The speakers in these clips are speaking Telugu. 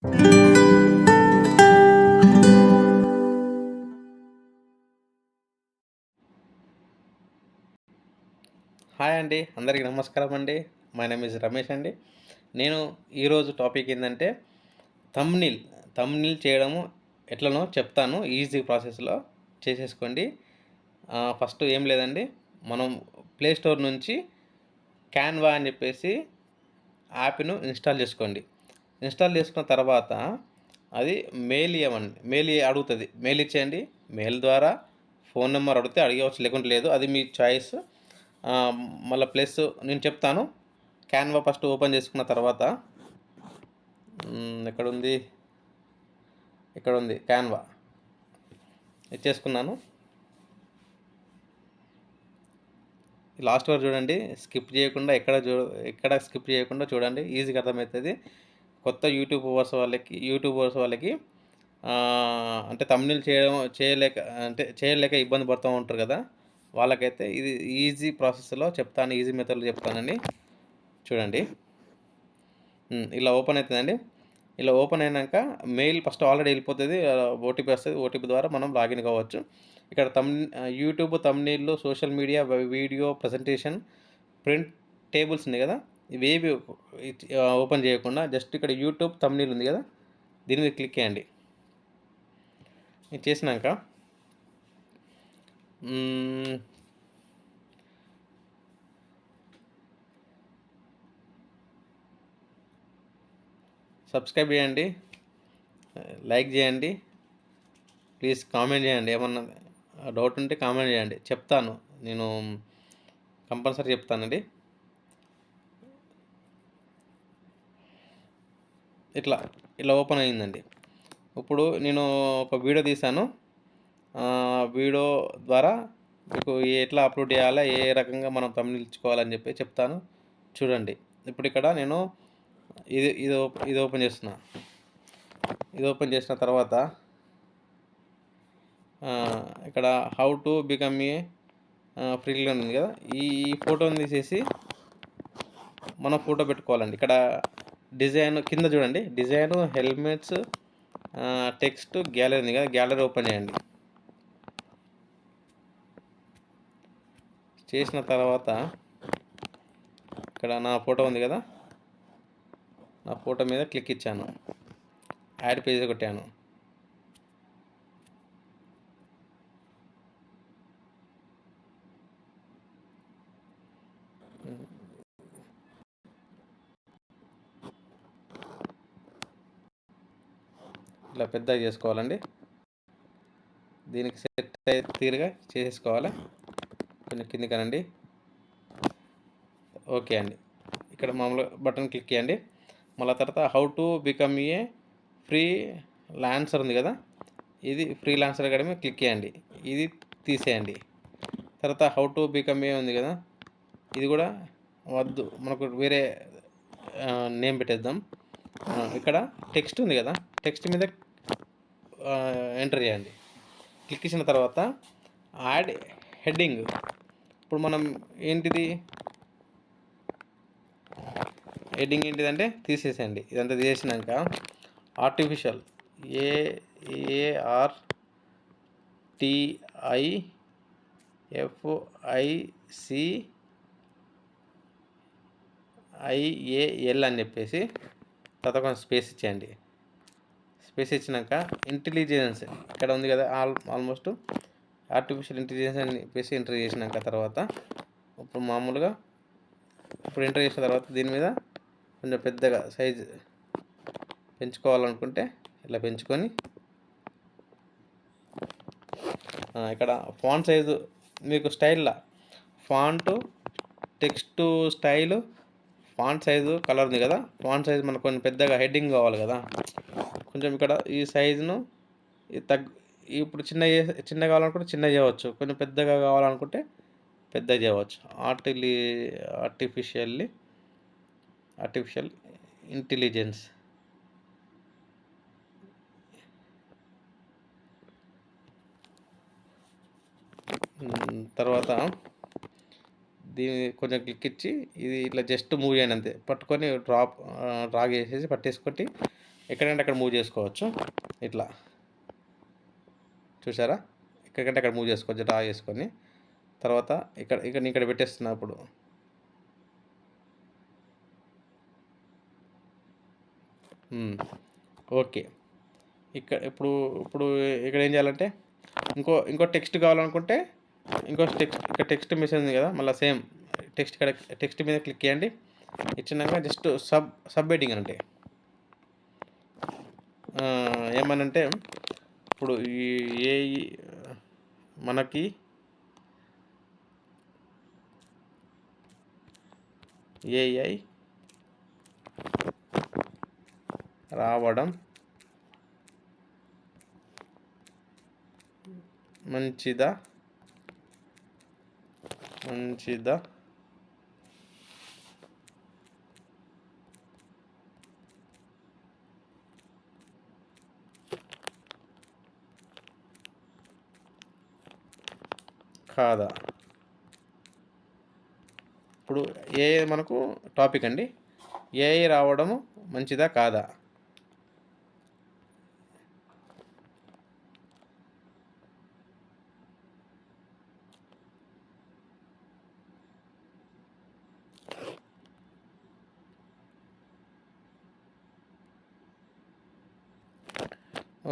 హాయ్ అండి. అందరికీ నమస్కారం అండి. మై నేమ్ ఈజ్ రమేష్ అండి. నేను ఈరోజు టాపిక్ ఏందంటే థంబ్‌నెయిల్. థంబ్‌నెయిల్ చేయడము ఎట్లనో చెప్తాను. ఈజీ ప్రాసెస్‌లో చేసేసుకోండి. ఫస్ట్ ఏం లేదండి. మనం ప్లే స్టోర్ నుంచి క్యాన్వా అని చెప్పేసి యాప్‌ను ఇన్‌స్టాల్ చేసుకోండి. ఇన్‌స్టాల్ చేసుకున్న తర్వాత అది మెయిల్ ఇయ్యమని మెయిల్ అడుగుతది. మెయిల్ ఇచ్చేయండి. మెయిల్ ద్వారా ఫోన్ నంబర్ అడిగితే అడగవచ్చు, లేకుంటే లేదు. అది మీ చాయిస్. మళ్ళా ప్లస్ నేను చెప్తాను. క్యాన్వా ఫస్ట్ ఓపెన్ చేసుకున్న తర్వాత ఎక్కడుంది? ఇక్కడుంది క్యాన్వా. ఇచ్చేసుకున్నాను. లాస్ట్ వరకు చూడండి. స్కిప్ చేయకుండా ఎక్కడ స్కిప్ చేయకుండా చూడండి. ఈజీగా అర్థమవుతుంది. కొత్త యూట్యూబర్స్ వాళ్ళకి అంటే థంబ్‌నెయిల్ చేయలేక ఇబ్బంది పడుతూ ఉంటారు కదా! వాళ్ళకైతే ఇది ఈజీ ప్రాసెస్‌లో చెప్తాను. ఈజీ మెథడ్‌లో చెప్తానండి. చూడండి. ఇలా ఓపెన్ అవుతుందండి. ఇలా ఓపెన్ అయినాక మెయిల్ ఫస్ట్ ఆల్రెడీ వెళ్ళిపోతుంది. ఓటీపీ వస్తది. ఓటీపీ ద్వారా మనం లాగిన్ కావచ్చు. ఇక్కడ యూట్యూబ్ థంబ్‌నెయిల్‌లు, social media, video, presentation, print tables ఉన్నాయి కదా! ఇవేవి ఓపెన్ చేయకుండా జస్ట్ ఇక్కడ యూట్యూబ్ థంబ్‌నెయిల్ ఉంది కదా! దీని మీద క్లిక్ చేయండి. ఇది చేసినాక సబ్స్క్రైబ్ చేయండి, లైక్ చేయండి, ప్లీజ్ కామెంట్ చేయండి. ఏమన్నా డౌట్ ఉంటే కామెంట్ చేయండి. చెప్తాను. నేను కంపల్సరీ చెప్తానండి. ఇలా ఓపెన్ అయిందండి. ఇప్పుడు నేను ఒక వీడియో తీశాను. వీడియో ద్వారా మీకు ఎట్లా అప్లోడ్ చేయాలా, ఏ రకంగా మనం థంబ్‌నెయిల్ ఇచ్చుకోవాలని చెప్పి చెప్తాను. చూడండి. ఇప్పుడు ఇక్కడ నేను ఇది ఇది ఇది ఓపెన్ చేస్తున్నా. ఇది ఓపెన్ చేసిన తర్వాత ఇక్కడ how to become a freelancer ఉంది కదా! ఈ ఫోటోని తీసేసి మనం ఫోటో పెట్టుకోవాలండి. ఇక్కడ డిజైన్ కింద చూడండి. డిజైను, హెల్మెట్స్, టెక్స్ట్, గ్యాలరీ ఉంది కదా! గ్యాలరీ ఓపెన్ చేయండి. చేసిన తర్వాత ఇక్కడ నా ఫోటో ఉంది కదా! నా ఫోటో మీద క్లిక్ ఇచ్చాను. యాడ్ పేజ్ కొట్టాను. ఇలా పెద్దగా చేసుకోవాలండి. దీనికి సెట్ అయ్యే తీరుగా చేసేసుకోవాలి. కొంచెం కిందికనండి. ఓకే అండి. ఇక్కడ మామూలుగా బటన్ క్లిక్ చేయండి. మళ్ళీ తర్వాత how to become a free lancer ఉంది కదా! ఇది ఫ్రీలాన్సర్ అకాడమీ క్లిక్ చేయండి. ఇది తీసేయండి. తర్వాత హౌ టు బికమ్ ఏ ఉంది కదా! ఇది కూడా వద్దు. మనకు వేరే నేమ్ పెట్టేద్దాం. ఇక్కడ టెక్స్ట్ ఉంది కదా! టెక్స్ట్ మీద ఎంటర్ చేయండి. క్లిక్ చేసిన తర్వాత యాడ్ హెడ్డింగ్. ఇప్పుడు మనం ఏంటిది హెడ్డింగ్ ఏంటిదంటే తీసేసేయండి. ఇదంతా తీసేసినాక ఆర్టిఫిషియల్ ARTIFICIAL అని చెప్పేసి తర్వాత కొంచెం స్పేస్ ఇచ్చేయండి. స్పేస్ ఇచ్చినాక ఇంటెలిజెన్స్ ఇక్కడ ఉంది కదా! ఆల్మోస్ట్ ఆర్టిఫిషియల్ ఇంటెలిజెన్స్ అని చెప్పేసి ఎంటర్ చేసినాక తర్వాత ఇప్పుడు మామూలుగా ఎంటర్ చేసిన తర్వాత దీని మీద కొంచెం పెద్దగా సైజు పెంచుకోవాలనుకుంటే ఇలా పెంచుకొని ఇక్కడ ఫాంట్ సైజు మీకు స్టైల్లా font, text style, font size, colour ఉంది కదా! ఫాంట్ సైజు మనకు కొంచెం పెద్దగా హెడ్డింగ్ కావాలి కదా! కొంచెం ఇక్కడ ఈ సైజును ఇప్పుడు చిన్నగా కావాలనుకుంటే చిన్నగా చేయవచ్చు. కొంచెం పెద్దగా కావాలనుకుంటే పెద్దగా చేయవచ్చు. ఆర్టిఫిషియల్ ఇంటెలిజెన్స్ తర్వాత దీన్ని కొంచెం క్లిక్ ఇచ్చి ఇది ఇట్లా జస్ట్ మూవ్ చేయండి అంతే. పట్టుకొని డ్రాగ్ చేసేసి పట్టేసుకొని ఎక్కడంటే అక్కడ మూవ్ చేసుకోవచ్చు. ఇట్లా చూసారా? ఎక్కడికంటే అక్కడ మూవ్ చేసుకోవచ్చు డ్రా చేసుకొని. తర్వాత నేను ఇక్కడ పెట్టేస్తున్నా ఇప్పుడు. ఓకే. ఇప్పుడు ఇప్పుడు ఇక్కడ ఏం చేయాలంటే ఇంకో టెక్స్ట్ కావాలనుకుంటే ఇక్కడ టెక్స్ట్ మెసేజ్ ఉంది కదా, మళ్ళీ సేమ్ టెక్స్ట్ మీద క్లిక్ చేయండి. ఇచ్చినాక జస్ట్ సబ్ హెడ్డింగ్ అంటే ఏమనంటే ఇప్పుడు ఈ ఏఐ మనకి ఏఐ రావడం మంచిదా కాదా? ఇప్పుడు ఏఐ మనకు టాపిక్ అండి. ఏఐ రావడం మంచిదా కాదా?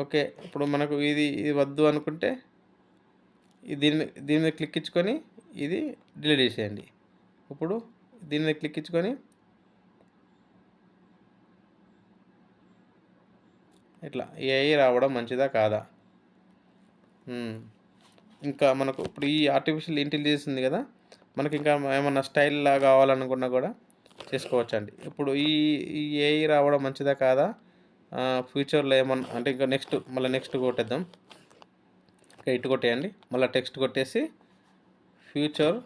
ఓకే. ఇప్పుడు మనకు ఇది వద్దు అనుకుంటే దీని మీద క్లిక్ ఇచ్చుకొని ఇది డిలీట్ చేసేయండి. ఇప్పుడు దీని మీద క్లిక్ ఇచ్చుకొని ఇట్లా ఏఐ రావడం మంచిదా కాదా? ఇంకా మనకు ఇప్పుడు ఈ ఆర్టిఫిషియల్ ఇంటెలిజెన్స్ ఉంది కదా, మనకి ఇంకా ఏమన్నా స్టైల్లా కావాలనుకున్నా కూడా చేసుకోవచ్చండి. ఇప్పుడు ఈ ఏఐ రావడం మంచిదా కాదా, ఫ్యూచర్లో ఏమన్నా అంటే ఇంకా నెక్స్ట్ కొట్టేద్దాం. ఇటు కొట్టేయండి, మళ్ళీ టెక్స్ట్ కొట్టేసి ఫ్యూచర్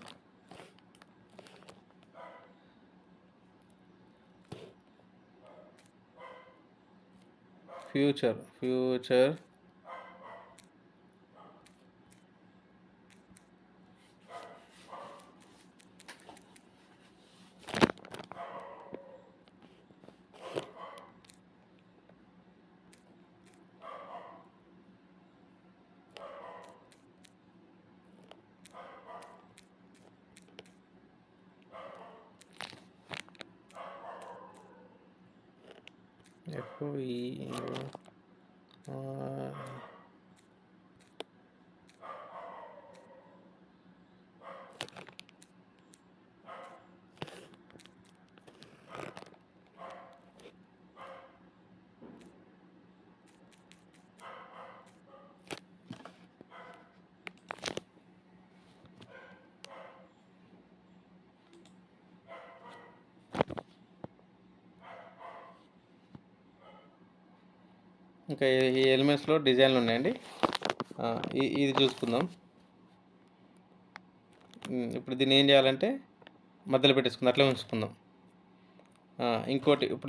ఇంకా ఈ ఎలిమెంట్స్లో డిజైన్లు ఉన్నాయండి. ఇది చూసుకుందాం. ఇప్పుడు దీన్ని ఏం చేయాలంటే మధ్యలో పెట్టేసుకుందాం, అట్లా ఉంచుకుందాం.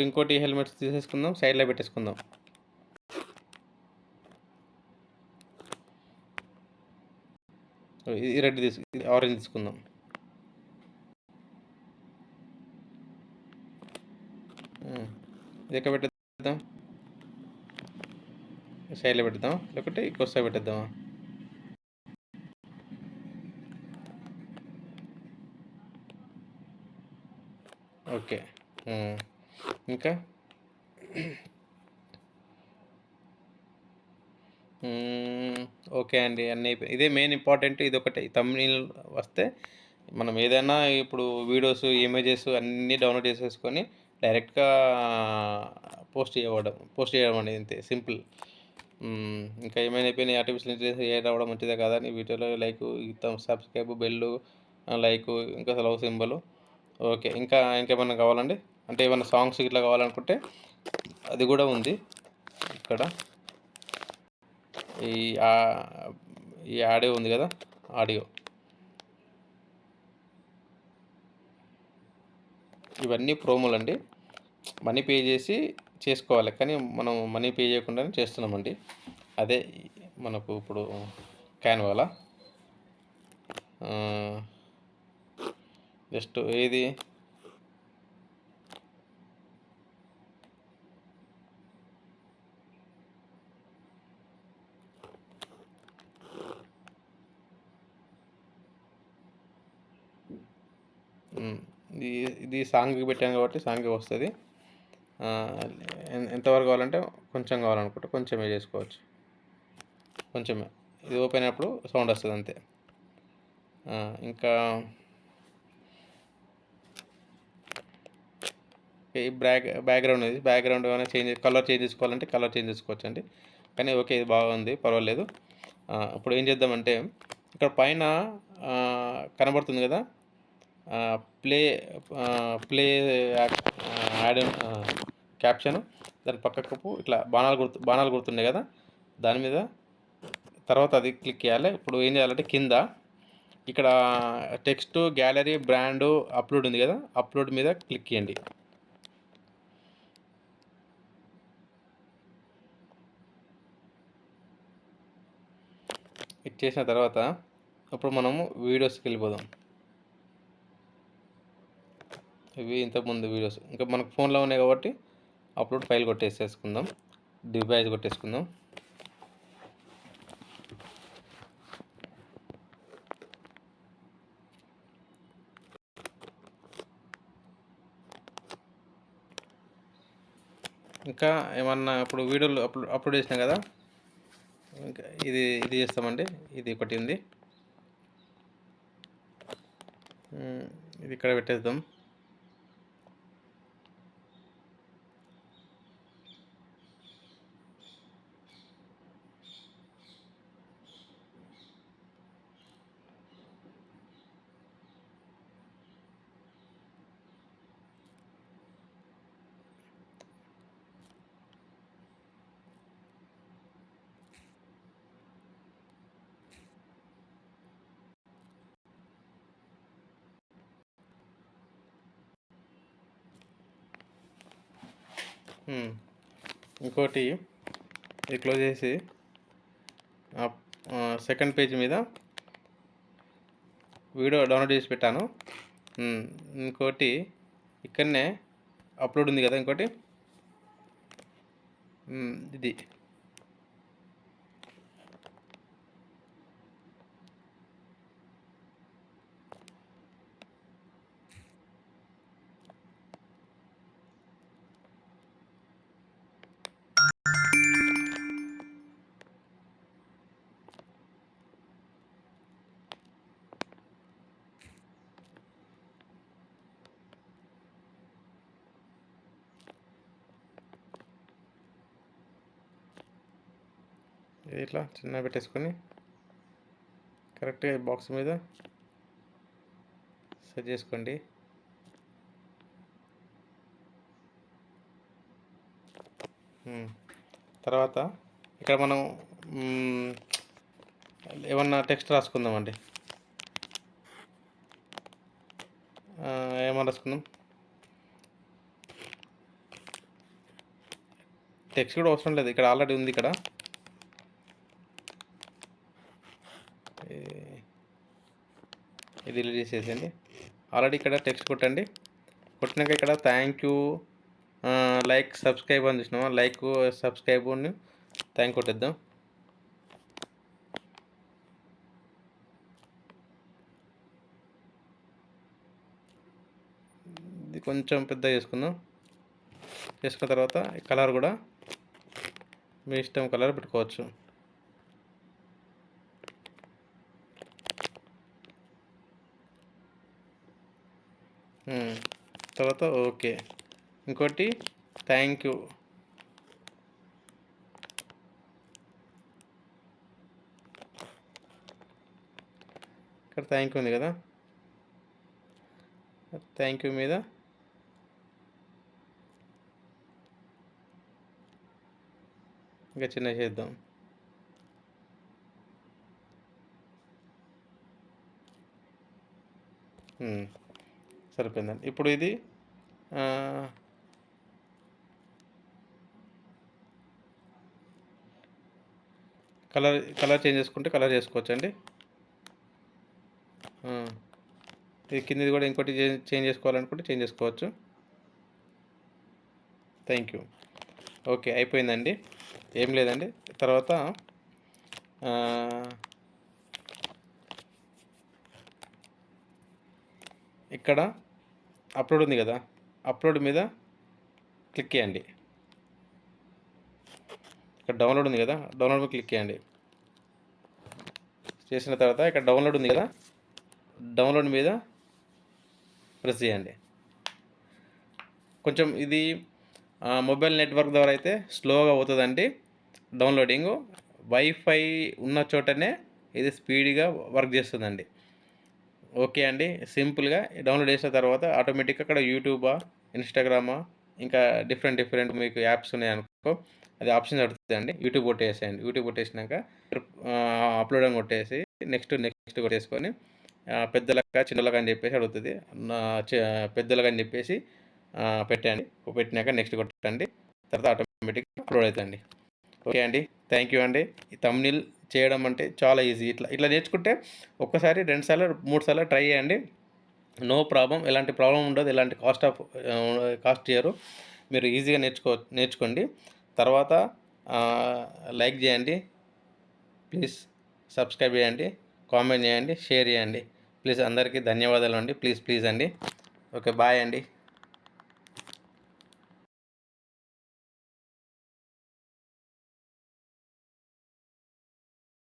ఇంకోటి హెల్మెట్స్ తీసేసుకుందాం, సైడ్లో పెట్టేసుకుందాం. ఇది రెడ్ ఆరెంజ్ తీసుకుందాం. ఇది ఎక్కడ పెట్టేద్దాం? సైడ్లో పెడదాం, లేకపోతే ఇంకో సైడ్ పెట్టేద్దామా? ఓకే. ఇంకా ఓకే అండి, అన్నీ ఇదే మెయిన్ ఇంపార్టెంట్. ఇది ఒకటి థంబ్నెయిల్ వస్తే మనం ఏదైనా ఇప్పుడు వీడియోస్, ఇమేజెస్ అన్నీ డౌన్లోడ్ చేసేసుకొని డైరెక్ట్గా పోస్ట్ చేయడం అనేది అంతే సింపుల్. ఇంకా ఏమైనా అయిపోయినాయి ఆర్టిఫిషియల్ ఇంటెలిజెన్స్ ఏ రావడం మంచిదే కాదా అని వీడియోలో లైక్ సబ్స్క్రైబ్, బెల్, లైక్, ఇంకా లవ్ సింబల్. ఓకే. ఇంకేమన్నా కావాలండి? అంటే ఏమన్నా సాంగ్స్ ఇట్లా కావాలనుకుంటే అది కూడా ఉంది ఇక్కడ. ఈ ఆడియో ఉంది కదా, ఆడియో, ఇవన్నీ ప్రోమోలు అండి. మనీ పే చేసి చేసుకోవాలి, కానీ మనం మనీ పే చేయకుండానే చేస్తున్నామండి. అదే మనకు ఇప్పుడు క్యాన్వాలా జస్ట్ ఏది ఇది ఇది సాంగ్‌కి పెట్టాను కాబట్టి సాంగ్‌కి వస్తది. ఎంతవరకు కావాలంటే కొంచెం కావాలనుకుంటే కొంచెమే చేసుకోవచ్చు. కొంచెమే. ఇది ఓపెన్ అయినప్పుడు సౌండ్ వస్తది అంతే. ఇంకా ఈ బ్యాక్‌గ్రౌండ్ ఇది. బ్యాక్‌గ్రౌండ్ ఏమైనా కలర్ చేంజ్ చేసుకోవాలంటే కలర్ చేంజ్ చేసుకోవచ్చండి. కానీ ఓకే. ఇది బాగుంది. పర్వాలేదు. ఇప్పుడు ఏం చేద్దామంటే ఇక్కడ పైన కనబడుతుంది కదా! ప్లే ప్లే యాడ్ క్యాప్షన్ దాని పక్కకు ఇట్లా బాణాలు గుర్తున్నాయి కదా! దాని మీద తర్వాత అది క్లిక్ చేయాలి. ఇప్పుడు ఏం చేయాలంటే కింద ఇక్కడ టెక్స్ట్, గ్యాలరీ, బ్రాండు, అప్లోడ్ ఉంది కదా! అప్లోడ్ మీద క్లిక్ చేయండి. ఇచ్చేసిన తర్వాత ఇప్పుడు మనము వీడియోస్కి వెళ్ళిపోదాం. ఇవి ఇంతకుముందు వీడియోస్ ఇంకా మనకు ఫోన్లో ఉన్నాయి కాబట్టి అప్లోడ్ ఫైల్ కొట్టేసేసుకుందాం. డివైస్ కొట్టేసుకుందాం. ఇంకా ఏమన్నా ఇప్పుడు వీడియోలు అప్లోడ్ చేసినాం కదా! ఇంకా ఇది చేస్తామండి. ఇది ఒకటి ఉంది. ఇది ఇక్కడ పెట్టేద్దాం. ఇంకోటి ఇది క్లోజ్ చేసి సెకండ్ పేజ్ మీద వీడియో డౌన్లోడ్ చేసి పెట్టాను. ఇంకోటి ఇక్కడనే అప్లోడ్ ఉంది కదా! ఇంకోటి ఇది ఇట్లా చిన్న పెట్టేసుకొని కరెక్ట్గా ఈ బాక్స్ మీద సెట్ చేసుకోండి. తర్వాత ఇక్కడ మనం ఏమన్నా టెక్స్ట్ రాసుకుందామండి. ఏమన్నా రాసుకుందాం. టెక్స్ట్ కూడా అవసరం లేదు. ఇక్కడ ఆల్రెడీ ఉంది. ఇక్కడ ఇది డిలీట్ చేసేసేయండి. ఆల్రెడీ ఇక్కడ టెక్స్ట్ కొట్టండి. కొట్టినాక ఇక్కడ థ్యాంక్ యూ, లైక్, సబ్స్క్రైబ్ అని చూసినామా? Like, సబ్స్క్రైబ్ని thank కొట్టేద్దాం. ఇది కొంచెం పెద్ద చేసుకుందాం. చేసుకున్న తర్వాత కలర్ కూడా మీ ఇష్టం కలర్ పెట్టుకోవచ్చు. తర్వాత ఓకే. ఇంకోటి థ్యాంక్ యూ. ఇక్కడ థ్యాంక్ యూ ఉంది కదా! థ్యాంక్ యూ మీద ఇంకా చిన్న చేద్దాం. సరిపోయిందండి. ఇప్పుడు ఇది కలర్ చేంజ్ చేసుకుంటే కలర్ చేసుకోవచ్చండి. ఇది కిందిది కూడా ఇంకోటి చేంజ్ చేసుకోవాలనుకుంటే చేంజ్ చేసుకోవచ్చు. Thank you. ఓకే, అయిపోయిందండి. ఏం లేదండి. తర్వాత ఇక్కడ అప్లోడ్ ఉంది కదా, అప్లోడ్ మీద క్లిక్ చేయండి. ఇక్కడ డౌన్లోడ్ ఉంది కదా, డౌన్లోడ్ మీద క్లిక్ చేయండి. చేసిన తర్వాత ఇక్కడ డౌన్లోడ్ ఉంది కదా, డౌన్లోడ్ మీద ప్రెస్ చేయండి. కొంచెం ఇది మొబైల్ నెట్వర్క్ ద్వారా అయితే స్లోగా అవుతుందండి డౌన్లోడింగు. వైఫై ఉన్న చోటనే ఇది స్పీడ్గా వర్క్ చేస్తుందండి. ఓకే అండి. సింపుల్గా డౌన్లోడ్ చేసిన తర్వాత ఆటోమేటిక్గా అక్కడ యూట్యూబా, ఇన్స్టాగ్రామా, ఇంకా డిఫరెంట్ మీకు యాప్స్ ఉన్నాయనుకో, అది ఆప్షన్ అడుగుతుందండి. యూట్యూబ్ కొట్టేసేయండి. యూట్యూబ్ కొట్టేసినాక అప్లోడ్ అని కొట్టేసి నెక్స్ట్ కొట్టేసుకొని పెద్దలకా చిన్నలకా అని చెప్పేసి అడుగుతుంది. నా పెద్దలకా అని చెప్పేసి పెట్టండి. పెట్టినాక నెక్స్ట్ కొట్టండి. తర్వాత ఆటోమేటిక్గా అప్లోడ్ అవుతుందండి. ఓకే అండి. థ్యాంక్ యూ అండి. ఈ థంబ్‌నెయిల్ చేయడం అంటే చాలా ఈజీ. ఇట్లా నేర్చుకుంటే ఒక్కసారి 2 సార్లు 3 సార్లు ట్రై చేయండి. No problem. ఎలాంటి ప్రాబ్లమ్ ఉండదు. ఎలాంటి కాస్ట్ చేయరు. మీరు ఈజీగా నేర్చుకోండి. తర్వాత లైక్ చేయండి. ప్లీజ్ సబ్స్క్రైబ్ చేయండి. కామెంట్ చేయండి. షేర్ చేయండి. ప్లీజ్ అందరికీ ధన్యవాదాలు అండి. ప్లీజ్ అండి. ఓకే. బాయ్ అండి.